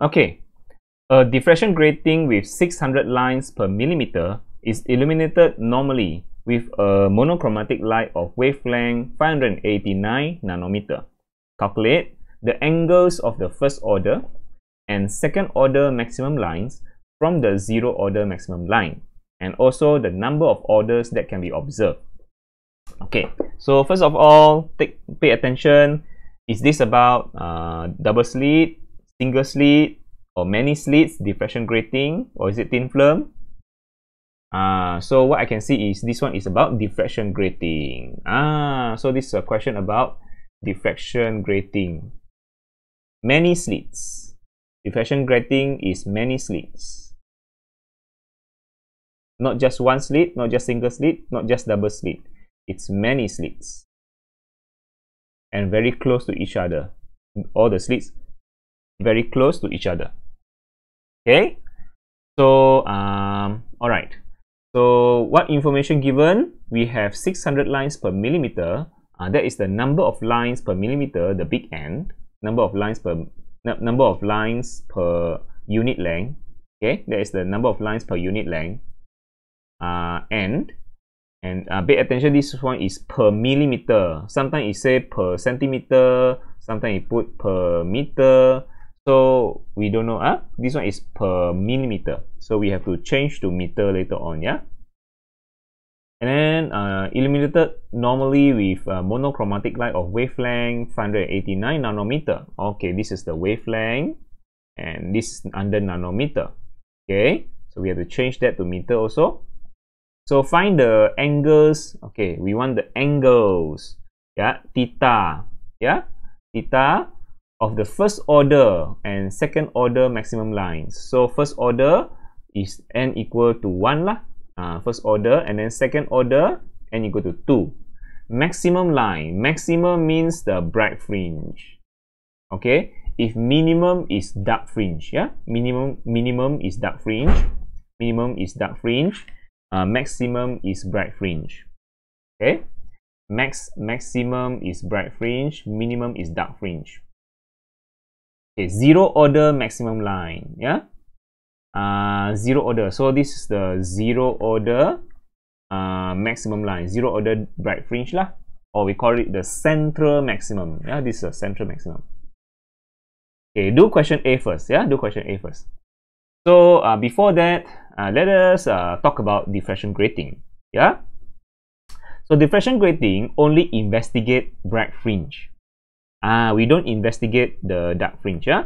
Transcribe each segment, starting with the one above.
Okay, a diffraction grating with 600 lines per millimeter is illuminated normally with a monochromatic light of wavelength 589 nanometer. Calculate the angles of the first order and second order maximum lines from the zero order maximum line, and also the number of orders that can be observed. Okay, so first of all, pay attention. Is this about double slit, single slit, or many slits, diffraction grating, or is it thin film? So what I can see is this one is about diffraction grating. So this is a question about diffraction grating. Many slits. Diffraction grating is many slits. Not just one slit, not just single slit, not just double slit. It's many slits. And very close to each other. All the slits very close to each other. Okay? So, alright. So, what information given? We have 600 lines per millimeter. That is the number of lines per millimeter, the big N. Number of lines per unit length. Okay, that is the number of lines per unit length. And pay attention, this one is per millimeter. Sometimes it say per centimeter, sometimes it put per meter. So we don't know. This one is per millimeter. So we have to change to meter later on, yeah. And then illuminated normally with monochromatic light of wavelength 589 nanometer. Okay, this is the wavelength, and this is under nanometer. Okay, so we have to change that to meter also. So find the angles. Okay, we want the angles. Yeah, theta. Yeah, theta of the first order and second order maximum lines. So first order is n equal to 1 lah. First order, and then second order n equal to 2. Maximum line. Maximum means the bright fringe. Okay, if minimum is dark fringe, yeah, minimum is dark fringe. Minimum is dark fringe. Maximum is bright fringe. Okay, maximum is bright fringe. Minimum is dark fringe. Okay, zero order maximum line. Yeah. Zero order. So this is the zero order maximum line. Zero order bright fringe lah, or we call it the central maximum. Yeah, this is a central maximum. Okay, do question A first. Yeah, do question A first. So before that, let us talk about diffraction grating. Yeah. So diffraction grating only investigate bright fringe. We don't investigate the dark fringe. Yeah.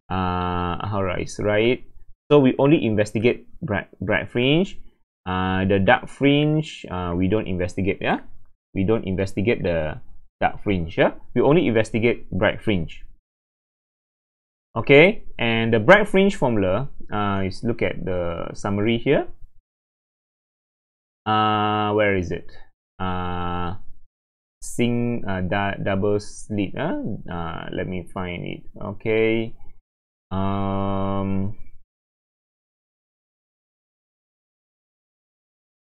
Alright, right. So we only investigate bright fringe. The dark fringe, we don't investigate. Yeah, we don't investigate the dark fringe. Yeah, we only investigate bright fringe. Okay, and the bright fringe formula is, look at the summary here. Where is it? Double slit. Let me find it. Okay.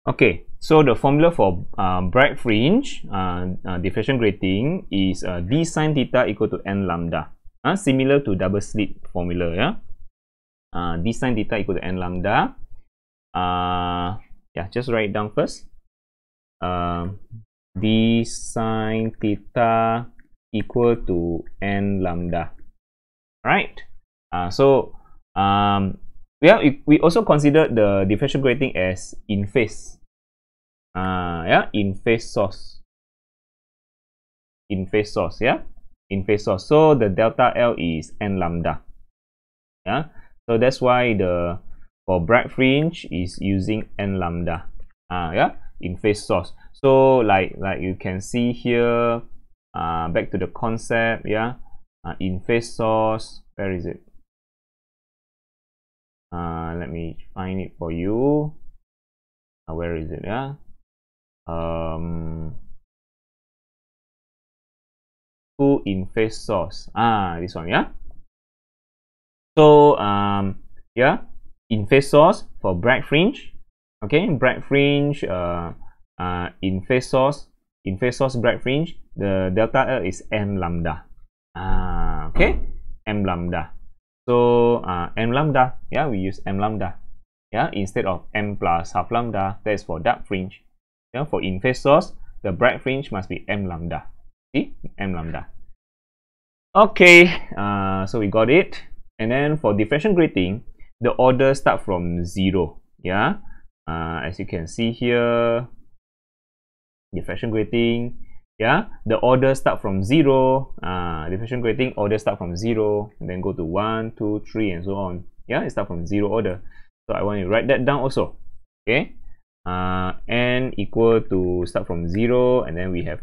Okay, so the formula for bright fringe diffraction grating is d sine theta equal to n lambda. Similar to double slit formula, yeah. D sine theta equal to n lambda. Yeah, just write it down first. D sine theta equal to n lambda. Right. So we also consider the diffraction grating as in phase. Yeah, in phase source. In phase source, yeah, in phase source. So the delta L is n lambda. Yeah, so that's why for bright fringe is using n lambda. Yeah, in phase source. So like you can see here, back to the concept. Yeah, in phase source. Where is it? Let me find it for you. Where is it? Yeah. Two in phase source. This one. Yeah. So yeah, in phase source for bright fringe. Okay, bright fringe. In phase source bright fringe. The delta L is m lambda. Okay, m lambda. So m lambda, yeah, we use m lambda, yeah, instead of m plus half lambda. That is for dark fringe. Yeah, for in-phase source, the bright fringe must be m lambda. See, m lambda. Okay, so we got it. And then for diffraction grating, the order start from 0. Yeah, as you can see here, diffraction grating. Yeah, the order start from 0. Diffraction grating order start from 0, and then go to 1, 2, 3, and so on. Yeah, it start from 0 order. So I want to write that down also. Okay, n equal to start from 0, and then we have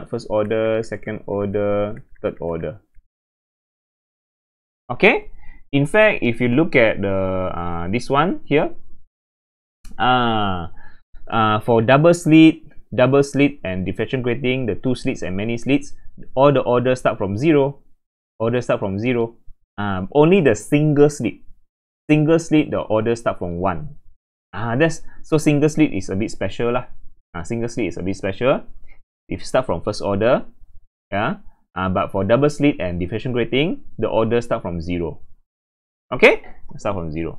first order, second order, third order. Okay, in fact, if you look at the this one here, for double slit, and diffraction grating, the 2 slits and many slits, all the orders start from 0. Only the single slit, the order start from 1. So single slit is a bit special lah. Single slit is a bit special. If you start from first order, yeah. But for double slit and diffraction grating, the order start from 0. Okay, start from 0.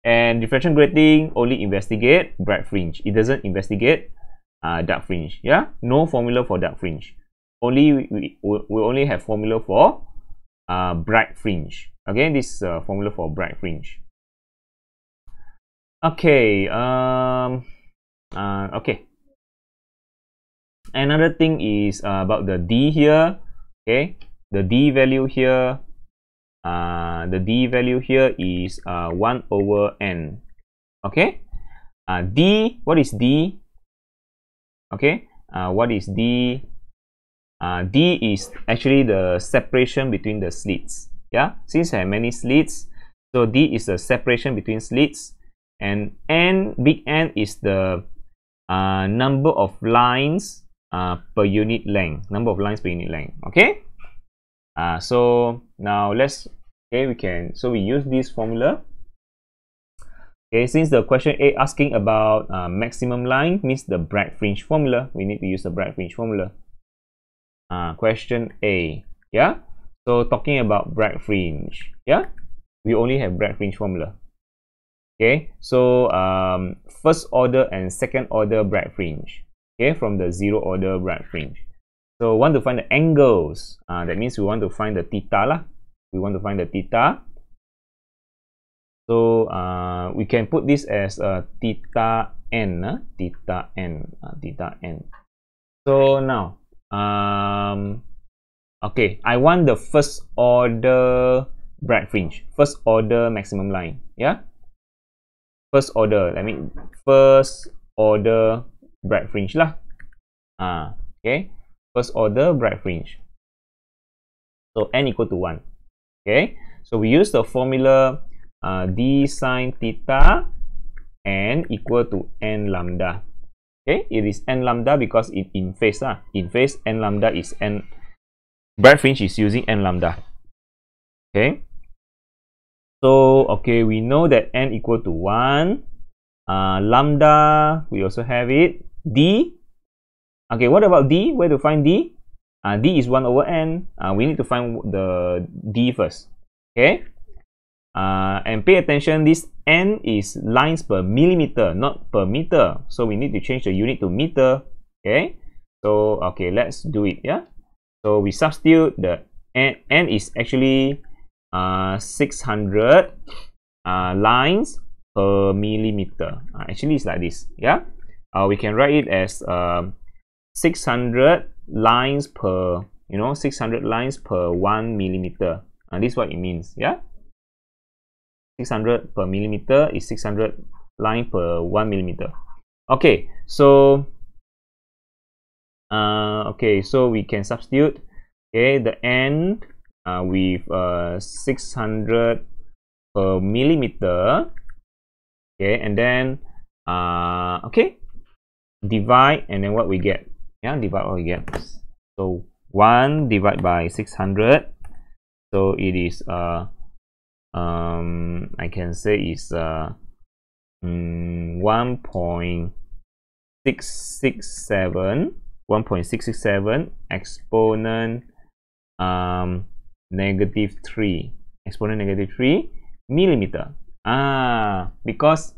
And diffraction grating only investigate bright fringe. It doesn't investigate dark fringe. Yeah, no formula for dark fringe. We only have formula for bright fringe. Again, this is a formula for bright fringe. Okay. Okay. Another thing is about the D here. Okay, the D value here. The D value here is 1 over n. Okay. D. What is D? Okay. What is D? D is actually the separation between the slits. Yeah. Since I have many slits, so D is the separation between slits, and n, big N, is the number of lines per unit length. Okay. So now we use this formula. Okay, since the question A asking about maximum line, means the bright fringe formula, we need to use the bright fringe formula. Question A, yeah. So talking about bright fringe, yeah, we only have bright fringe formula. Okay, so first order and second order bright fringe. Okay, from the 0 order bright fringe. So want to find the angles. That means we want to find the theta lah. So we can put this as theta n. So now, okay, I want the first order bright fringe, first order maximum line. Yeah, first order. I mean first order bright fringe lah. Okay, first order bright fringe. So n equal to 1. Okay, so we use the formula d sine theta n equal to n lambda. Okay, it is n lambda because in phase n lambda is n. Bright fringe is using n lambda. Okay, so okay, we know that n equal to 1. Lambda, we also have it. D. Okay, what about D? Where to find D? D is 1 over n. We need to find the D first. Okay, and pay attention, this n is lines per millimeter, not per meter, so we need to change the unit to meter. Okay, so okay, let's do it. Yeah, so we substitute the n is actually 600 lines per millimeter. Actually it's like this. Yeah, we can write it as 600 lines per 600 lines per 1 millimeter. This is what it means. Yeah, 600 per millimeter is 600 line per 1 millimeter. Okay, so okay, so we can substitute the n with 600 per millimeter. Okay, and then divide, and then what we get? Yeah, divide what we get. So 1 divided by 600. So it is I can say is 1.667 exponent -3, exponent negative 3 millimeter. Because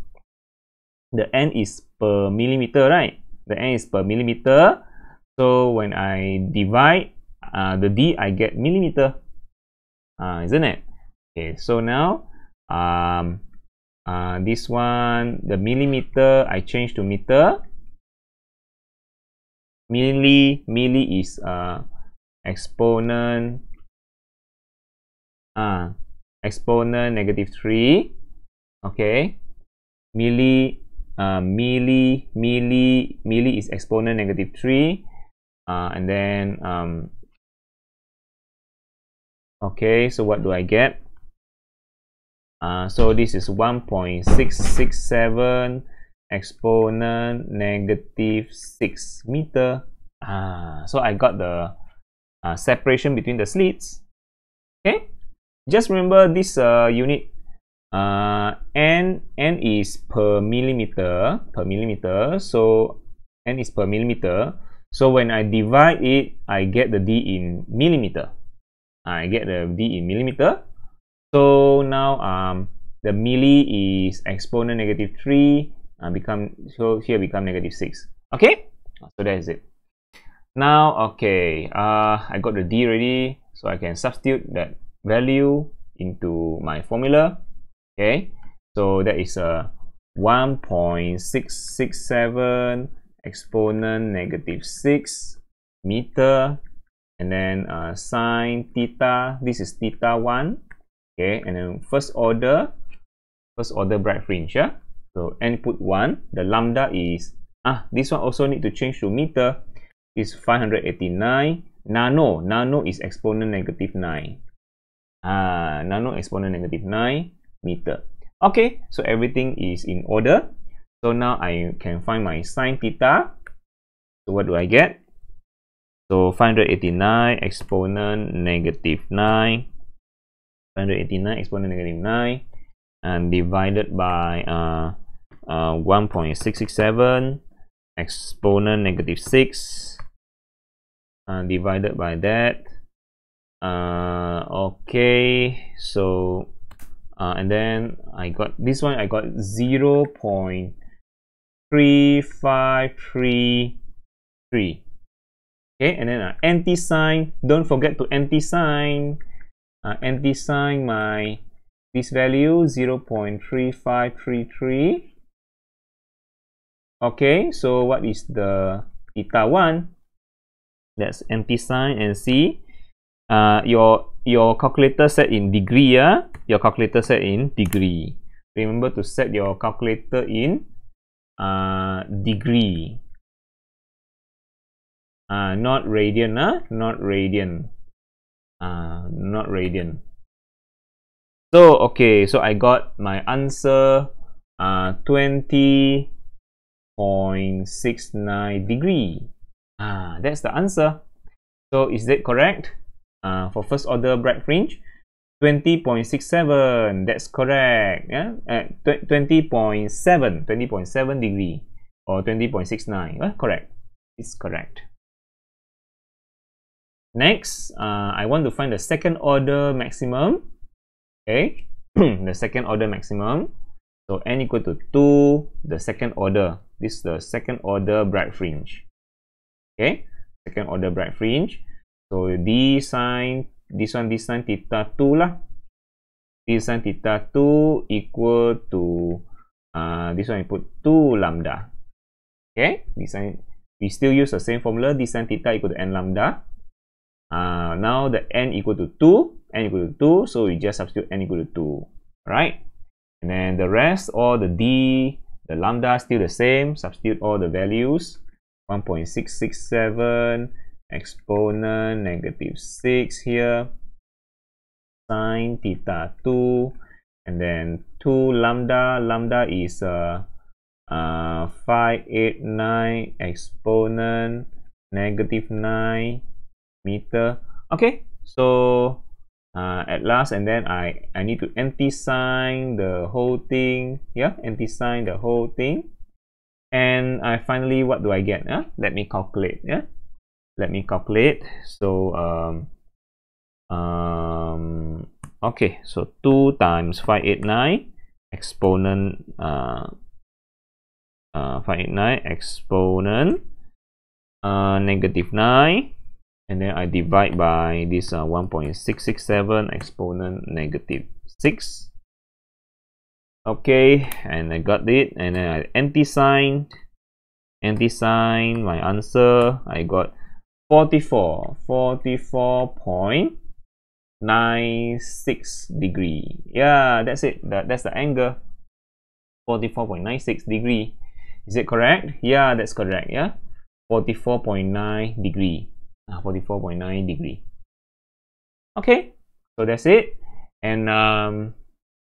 the n is per millimeter, right? The n is per millimeter. So when I divide the d, I get millimeter. Isn't it? Okay, so now this one, the millimeter, I change to meter. Milli is exponent exponent negative 3. Okay, milli is exponent negative 3, and then okay, so what do I get? So this is 1.667 exponent negative 6 meter. So I got the separation between the slits. Okay, just remember this unit. N is per millimeter. So n is per millimeter. So when I divide it, I get the d in millimeter. I get the d in millimeter. So now the milli is exponent negative 3, so here become negative 6. Okay, so that is it. Now, okay, I got the d ready, so I can substitute that value into my formula. Okay, so that is 1.667 exponent negative 6 meter, and then sine theta, this is theta 1. Okay, and then first order bright fringe. So n put 1, the lambda is this one also need to change to meter, is 589. Nano is exponent negative 9. Nano exponent negative 9 meter. Okay, so everything is in order. So now I can find my sine theta. So what do I get? So 589 exponent negative 9. 589 exponent negative 9 and divided by 1.667 exponent negative 6 divided by that. Okay, so and then I got this one, I got 0.3533. Okay, and then anti-sign, don't forget to anti-sign. Anti-sign my this value 0.3533. Okay, so what is the theta 1? That's anti-sign and see. Your calculator set in degree. Your calculator set in degree. Remember to set your calculator in degree. Not radian. Not radian. Not radian. So okay, so I got my answer 20.69 degree. That's the answer. So is that correct? For first order bright fringe, 20.67. That's correct. 20.7 degree or 20.69. Correct. It's correct. Next, I want to find the second order maximum. Okay, the second order maximum. So n equal to 2, the second order. This is the second order bright fringe. Okay, second order bright fringe. So d sine, this one theta 2 lah. D sine theta 2 equal to this one I put 2 lambda. Okay, this sine, we still use the same formula. D sine theta equal to n lambda. Now the n equal to 2, so we just substitute n equal to 2, right? And then the rest, all the d, the lambda still the same, substitute all the values. 1.667 exponent negative 6 here, sine theta 2, and then 2 lambda is 589 exponent negative 9 meter. Okay, so at last, and then I need to anti-sign the whole thing. Anti-sign the whole thing, and finally, what do I get? Let me calculate. Let me calculate. So Okay, so 2 times 589 exponent 589 exponent negative 9, and then I divide by this 1.667 exponent negative 6. Okay, and I got it, and then I anti-sign my answer. I got 44.96 degree. Yeah, that's it. That's the angle. 44.96 degree. Is it correct? Yeah, that's correct. Yeah, 44.9 degree. 44.9 degree. Okay, so that's it. And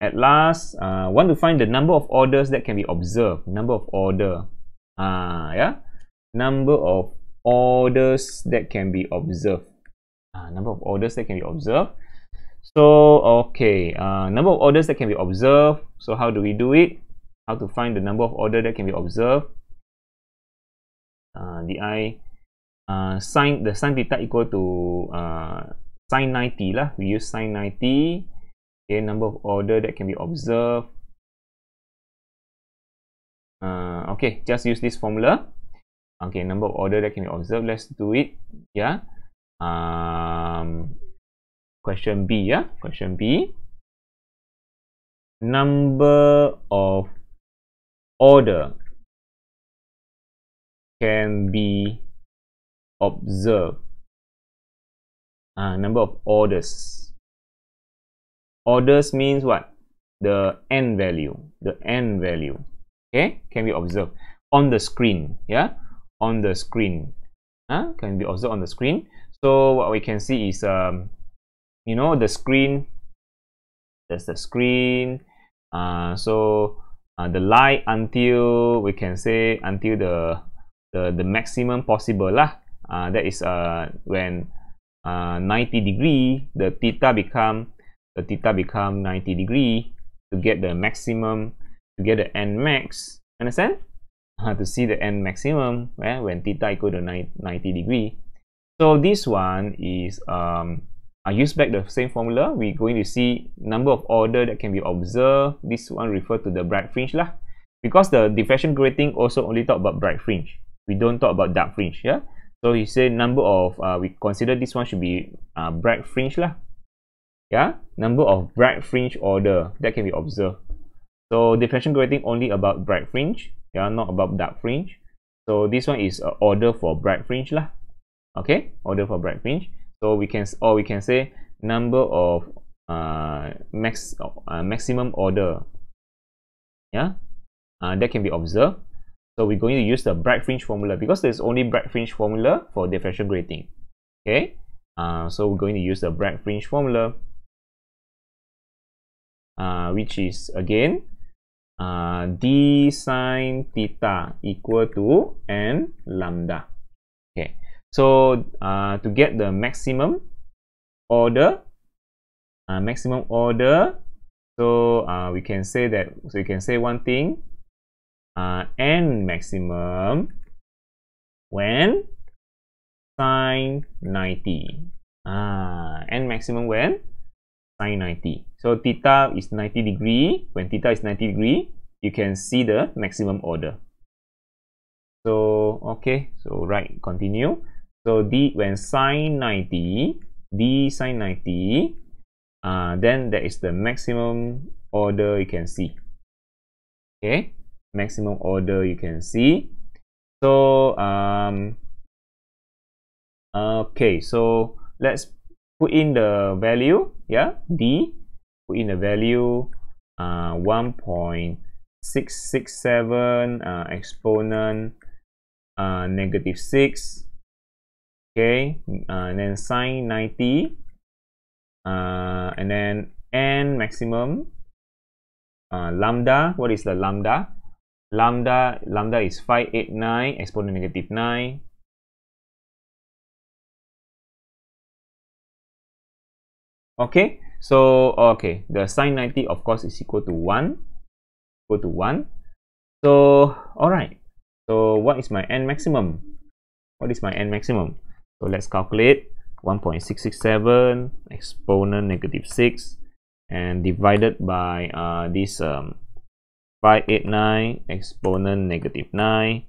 at last, want to find the number of orders that can be observed. Number of order. Yeah, number of orders that can be observed. Number of orders that can be observed. So okay, number of orders that can be observed. So how do we do it? How to find the number of order that can be observed? Sin theta equal to sin 90 lah. We use sin 90. Okay, number of order that can be observed. Okay, just use this formula. Okay, number of order that can be observed. Let's do it. Yeah. Question B. Yeah. Question B. Number of order can be observed. Number of orders. Orders means what? The n value. The n value. Okay, can be observed on the screen. Yeah, on the screen. Can be observed on the screen. So what we can see is you know, the screen. That's the screen. So the light until we can say until the maximum possible lah. That is when 90 degree, the theta become 90 degree to get the maximum, to get the n max. Understand? To see the n maximum when theta equal to 90 degree. So this one is I use back the same formula. We're going to see number of order that can be observed. This one refer to the bright fringe lah, because the diffraction grating also only talk about bright fringe. We don't talk about dark fringe. Yeah. So he said number of we consider this one should be bright fringe lah. Yeah, number of bright fringe order that can be observed. So diffraction grating only about bright fringe. Yeah, not about dark fringe. So this one is order for bright fringe lah. Okay, order for bright fringe. So we can say number of maximum order. Yeah, that can be observed. So we're going to use the bright fringe formula because there's only bright fringe formula for diffraction grating. Okay, so we're going to use the bright fringe formula, which is again d sine theta equal to n lambda. Okay, so to get the maximum order, so we can say that. So you can say one thing. N maximum when sine 90. N maximum when sine 90. So theta is 90 degree. When theta is 90 degree, you can see the maximum order. So okay, so right, continue. So d when sine 90, d sine 90, then that is the maximum order you can see. Okay, maximum order you can see. So okay, so let's put in the value. Yeah, d, put in the value 1.667 exponent negative 6. Okay, and then sine 90, and then n maximum lambda. What is the lambda? Lambda is 589 exponent negative 9. Okay, so okay, the sine 90 of course is equal to 1. So all right, so what is my n maximum? What is my n maximum? So let's calculate. 1.667 exponent negative 6 and divided by this 589 exponent -9.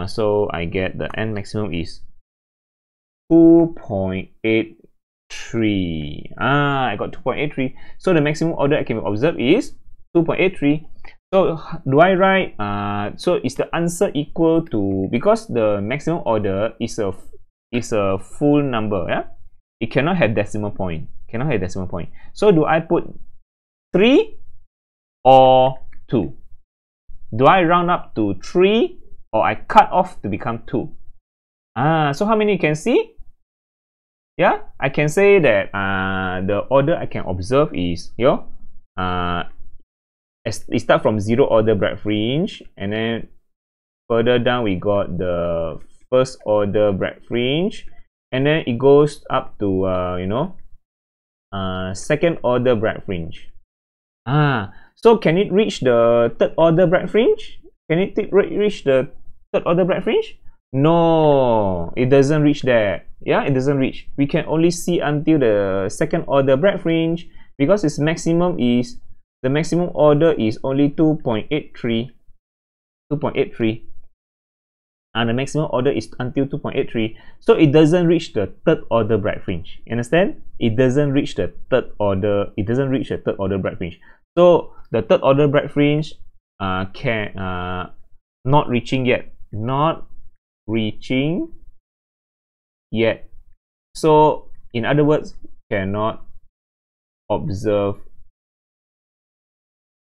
So I get the n maximum is 2.83. I got 2.83. So the maximum order I can observe is 2.83. So do I write? So is the answer equal to, because the maximum order is a full number, yeah? It cannot have decimal point. Cannot have decimal point. So do I put 3 or 2? Do I round up to 3 or I cut off to become 2? So how many you can see? Yeah, I can say that the order I can observe is it start from 0 order bragg fringe, and then further down we got the first order bragg fringe, and then it goes up to second order bragg fringe. So can it reach the third order bragg fringe? Can it reach the third order bragg fringe? No, it doesn't reach there. Yeah, it doesn't reach. We can only see until the second order bragg fringe, because its maximum is, the maximum order is only 2.83. And the maximum order is until 2.83. So it doesn't reach the third order bragg fringe. You understand? It doesn't reach the third order. It doesn't reach the third order bragg fringe. So the third order bragg fringe not reaching yet. Not reaching yet. So in other words, cannot observe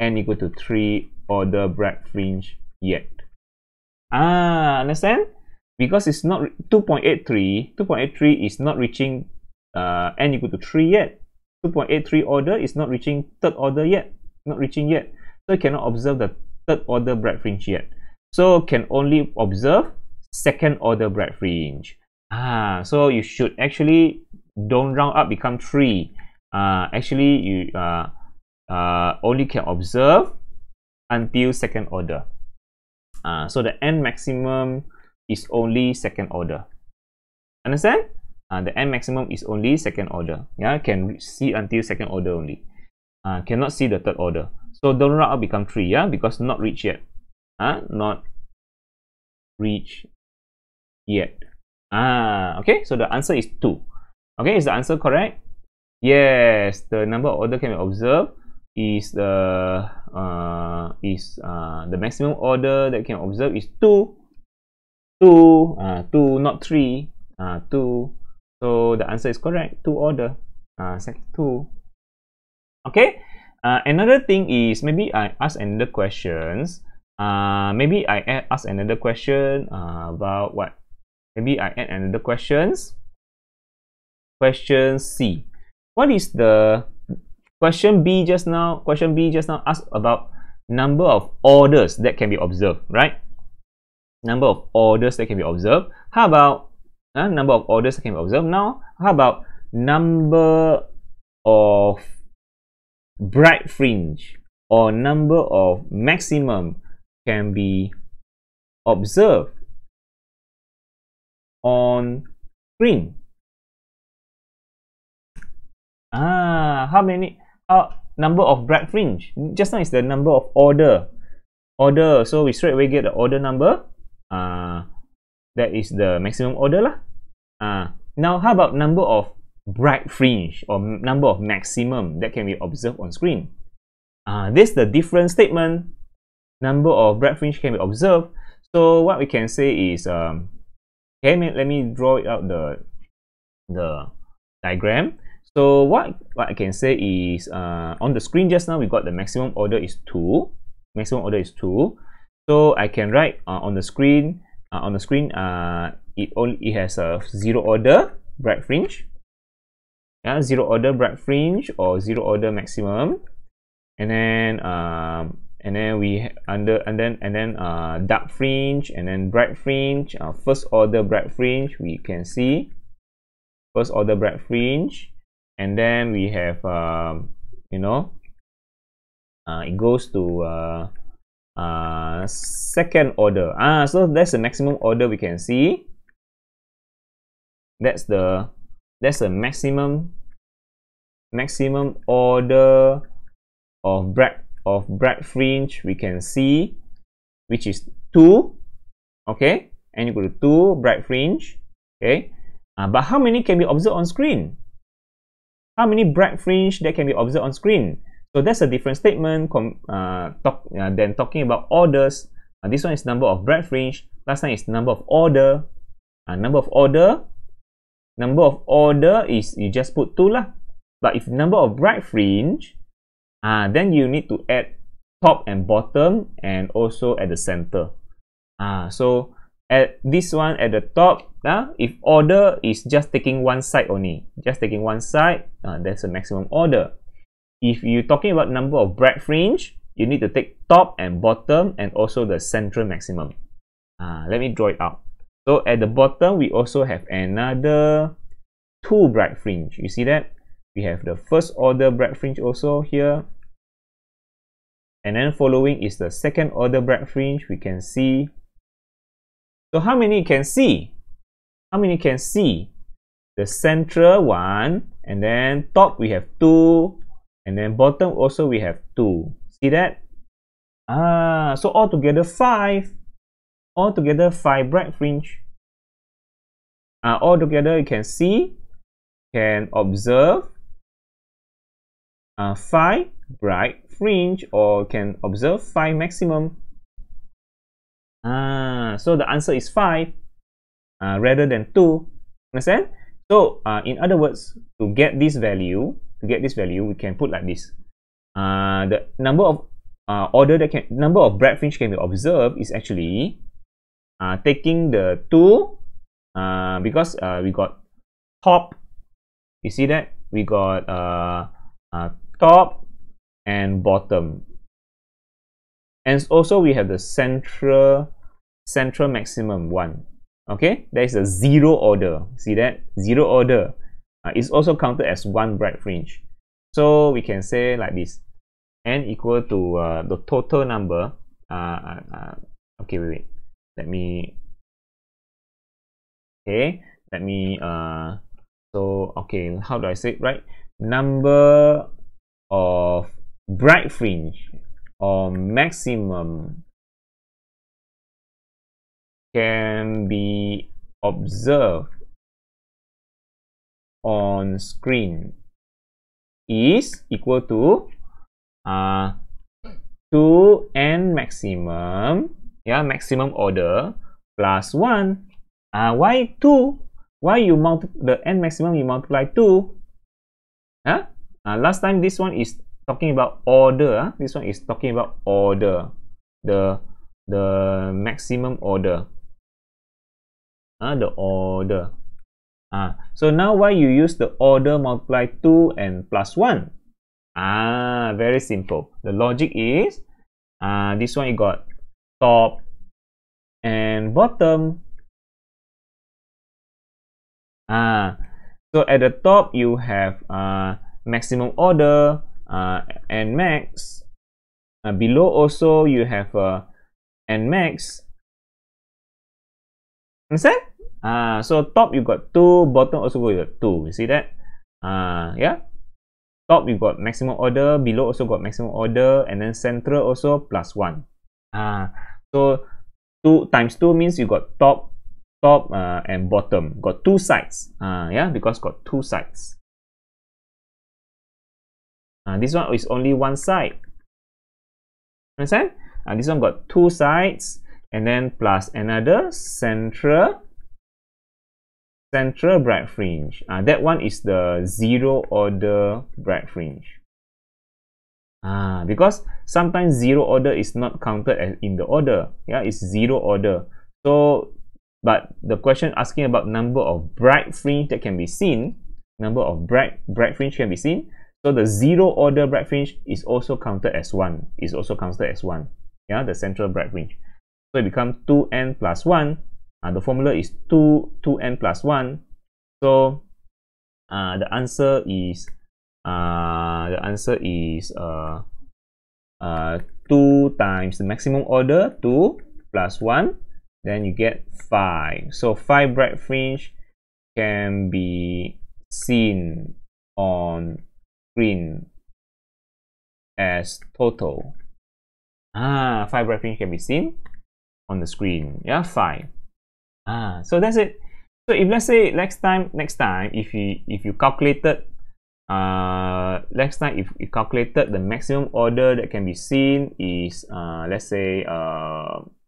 n equal to 3 order bragg fringe yet. Understand? Because it's not 2.83. 2.83 is not reaching n equal to 3 yet. 2.83 order is not reaching third order yet. Not reaching yet. So you cannot observe the third order bragg fringe yet. So can only observe second order bragg fringe. So you should actually don't round up become 3. Actually you only can observe until second order. So the n maximum is only second order. Understand? The n maximum is only second order. Yeah, can see until second order only. Cannot see the third order. So don't round up become 3. Yeah, because not reached yet. Not reached yet. Okay, so the answer is 2. Okay, is the answer correct? Yes, the number of order can be observed is the maximum order that can observe is 2. 2, not 3. 2. So the answer is correct. 2 order. 2. Okay. Another thing is, maybe I ask another questions. Maybe I ask another question about what? Maybe I add another questions. Question C. What is the question B just now? Question B just now asked about number of orders that can be observed, right? Number of orders that can be observed. How about number of orders that can be observed? Now, how about number of bragg fringe or number of maximum can be observed on screen? How many? Number of bragg fringe. Just now is the number of order. So we straight away get the order number. That is the maximum order lah. Now how about number of bragg fringe or number of maximum that can be observed on screen? This is the different statement. Number of bragg fringe can be observed. So what we can say is, okay, let me draw it out the diagram. So what I can say is, on the screen just now we got the maximum order is 2. Maximum order is 2. So I can write on the screen. It has a 0 order bragg fringe. Yeah, 0 order bragg fringe or 0 order maximum, and then dark fringe, and then bragg fringe. First order bragg fringe, we can see first order bragg fringe, and then we have it goes to second order. So that's the maximum order we can see. That's the maximum maximum order of bright fringe we can see, which is 2. Okay, n equal to 2 bright fringe. Okay, but how many can be observed on screen? How many bright fringe that can be observed on screen? So that's a different statement than talking about orders. This one is number of bright fringe. Last time is number of order. Number of order is you just put 2 lah. But if number of bright fringe, then you need to add top and bottom and also at the center. So at this one at the top, if order is just taking one side only, that's a maximum order. If you're talking about number of bright fringe, you need to take top and bottom and also the central maximum. Let me draw it out. So at the bottom, we also have another 2 bright fringe. You see that? We have the first order bright fringe also here. And then following is the second order bright fringe we can see. So how many you can see? How many can see? The central one, and then top we have 2, and then bottom also we have 2. See that? So altogether 5. Altogether 5 bright fringe. Altogether you can see, can observe 5 bright fringe, or can observe 5 maximum. So the answer is 5 rather than 2. Understand? So in other words, to get this value, we can put like this. The number of number of bright fringe can be observed is actually taking the 2 because we got top. You see that? We got top and bottom, and also we have the central maximum 1. Okay, there is a 0 order. See that? 0 order is also counted as 1 bright fringe. So we can say like this: n equal to the total number. Okay, wait. Let me. Okay, let me. So okay, how do I say it right? Number of bright fringe or maximum can be observed on screen is equal to 2n maximum, maximum order plus 1. Why 2? Why you the n maximum you multiply 2? Last time this one is talking about order. This one is talking about order, the maximum order. The order. So now why you use the order multiply 2 and plus 1? Very simple. The logic is this one you got top and bottom. So at the top you have maximum order and max. Below also you have n max. Understand? So top you got 2, bottom also got 2. You see that? Top you got maximum order, below also got maximum order, and then central also plus 1. So 2 times 2 means you got top and bottom. Got 2 sides. Because got 2 sides. This one is only 1 side. Understand? This one got 2 sides, and then plus another central bright fringe. That one is the 0 order bright fringe. Because sometimes 0 order is not counted as in the order. It's 0 order. So, but the question asking about number of bright fringe that can be seen, number of bright fringe can be seen. So the 0 order bright fringe is also counted as 1. The central bright fringe. So it becomes 2n plus 1. The formula is 2n plus 1. So the answer is 2 times the maximum order, 2 plus 1, then you get 5. So 5 bright fringe can be seen on screen as total. 5 bright fringe can be seen on the screen. Yeah, 5. So that's it. So if let's say next time if you calculated next time if you calculated the maximum order that can be seen is let's say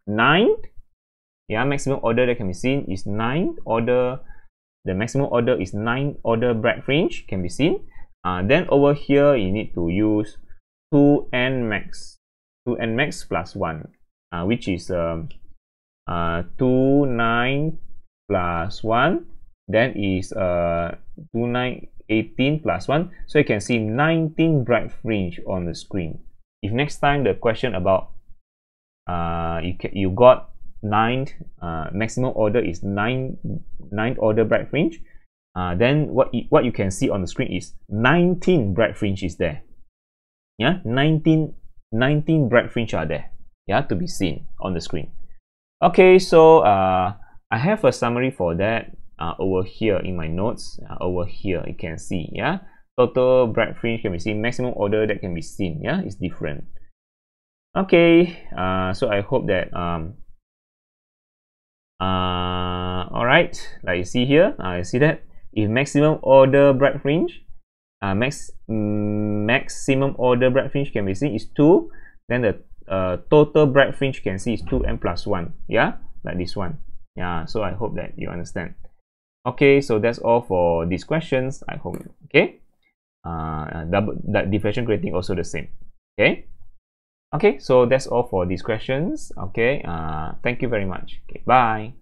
9. Yeah, maximum order that can be seen is 9 order. The maximum order is 9 order bright fringe can be seen. Then over here you need to use 2n max plus 1, which is 2 9 plus 1, then is 2 9 18 plus 1. So you can see 19 bright fringe on the screen. If next time the question about you got 9 maximum order is 9 order bright fringe, then what you can see on the screen is 19 bright fringe is there. Yeah, 19 bright fringe are there, yeah, to be seen on the screen. Okay, so I have a summary for that over here in my notes. Over here you can see, yeah, total bright fringe can be seen, maximum order that can be seen, yeah, is different. Okay, so I hope that alright, like you see here, you see that if maximum order bright fringe maximum order bright fringe can be seen is 2, then the total bright fringe can see is 2n plus 1, yeah, like this one. Yeah, so I hope that you understand. Okay, so that's all for these questions, I hope. Okay, that diffraction grating also the same. Okay, so that's all for these questions. Okay, thank you very much. Okay, bye.